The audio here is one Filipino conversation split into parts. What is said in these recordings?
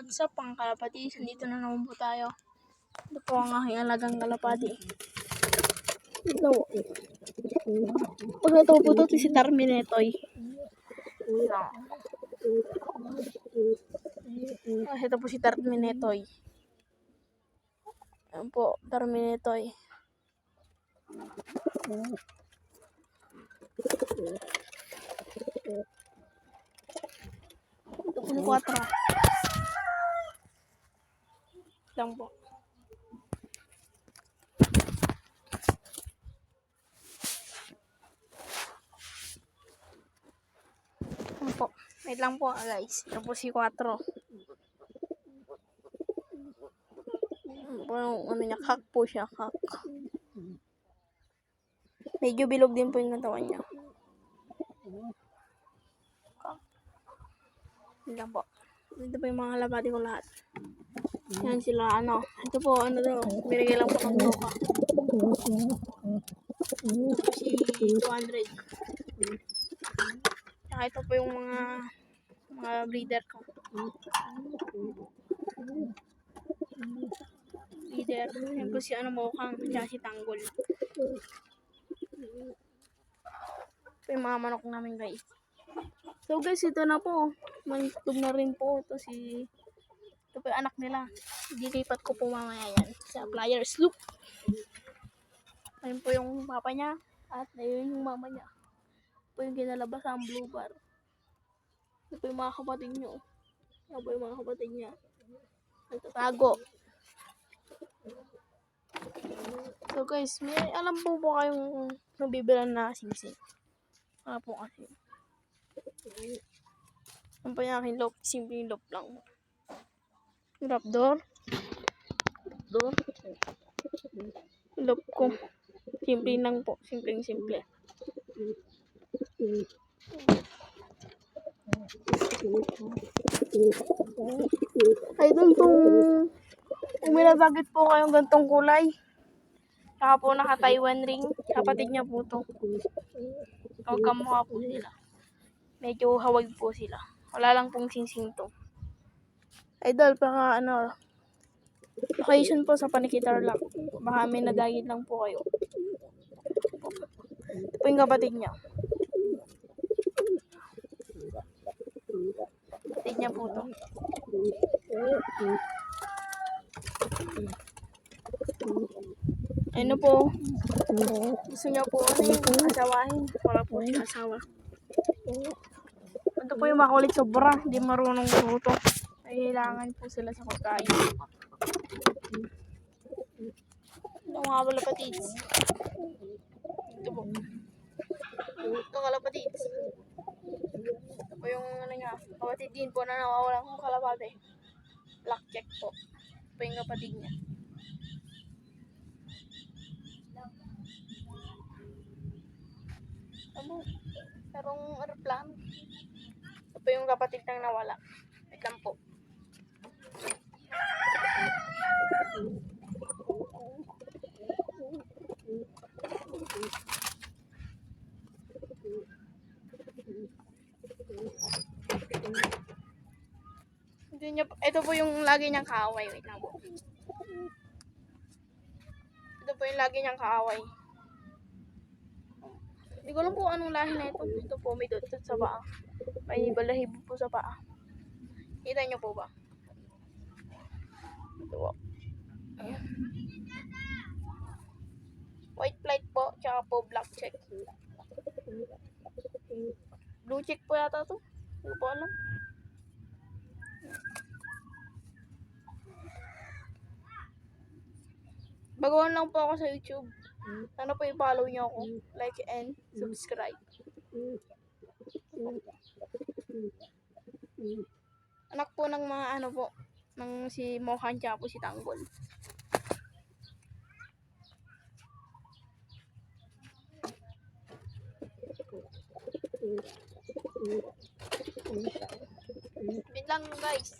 What's up mga kalapati? Dito na naman po tayo. Ito po ang aking alagang kalapati. Ito. Pag ito po ito si Terminetoy. Ito po si Terminetoy. Ayan po, Terminetoy. Ito po si 4. Lang po. Ayan po. Wait lang po guys. Ito po si 4. Ano niya, kak po siya, kak. Medyo bilog din po yung katawan niya. Yan lang po. Ito po yung mga kalapati ko lahat. Yan sila, ito po, daw, binigay lang po ng tropa. Si 200. Saka ito po yung mga breeder ko. Breeder. Yan po si Mokang, tsaka si Tanggol. Ito yung mga manok namin guys. So guys, ito na po. May tug na rin po. Ito po yung anak nila. Dilipat ko po mamaya yan sa Flyers Loop. Ayun po yung papa niya. At ayun yung mama niya. Ito po yung ginalabas ang blue bar. Ito po yung mga kapatid niyo. Ito po yung mga kapatid niya. Nagtatago. So guys, may alam po kayong nabibilan na singsing. Ano po kasi. Ano pa yung aking loop? Simpleng loop lang. Raptor. Loop ko. Simple lang po. Simple. Ay, doon kung minabagit po kayong gantong kulay. Saka po naka-Taiwan ring. Kapatid niya po to. Kamukha po sila. Medyo hawag po sila. Wala lang pong singsing to. Idol, baka occasion po sa panikitar lang. Baka may nadagit lang po kayo. Ito po yung kapatid niya. Kapatid niya po to. Ano po? Gusto niya po asawahin. Wala po siya asawa. Ito po yung makulit sobra. Hindi marunong luto. Kailangan po sila sa pagkain. Ito mga kalapatids. Ito po. Ito kalapatids. Ito po yung niya. Kapatid din po na nawawalan kong kalapate. Black check po. Ito po yung kapatid niya. Merong aeroplano. Ito po yung kapatid nang nawala. Wait lang po. Ito po yung lagi niyang kaaway. Wait lang po. Ito po yung lagi niyang kaaway. Hindi ko lang po anong lahi na ito. Ito po may dot-dot sa paa. May balahibo po sa paa. Kita niyo po ba? Ito po. Ayan. White flight po, tsaka po black check. Blue check po yata to. Hindi po alam. Baguhan lang po ako sa YouTube. Sana po i-follow niyo ako. Like and subscribe. Anak po ng mga po. Ng si Mohan tsaka po si Tanggol. Wait lang guys.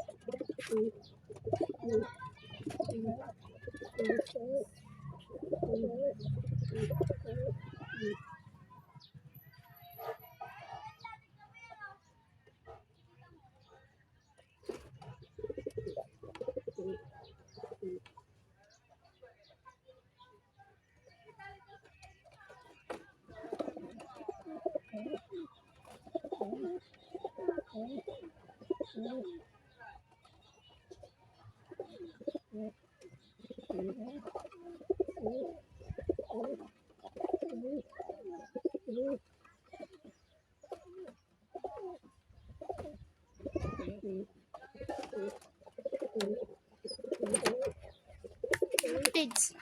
Kids.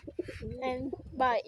And bye.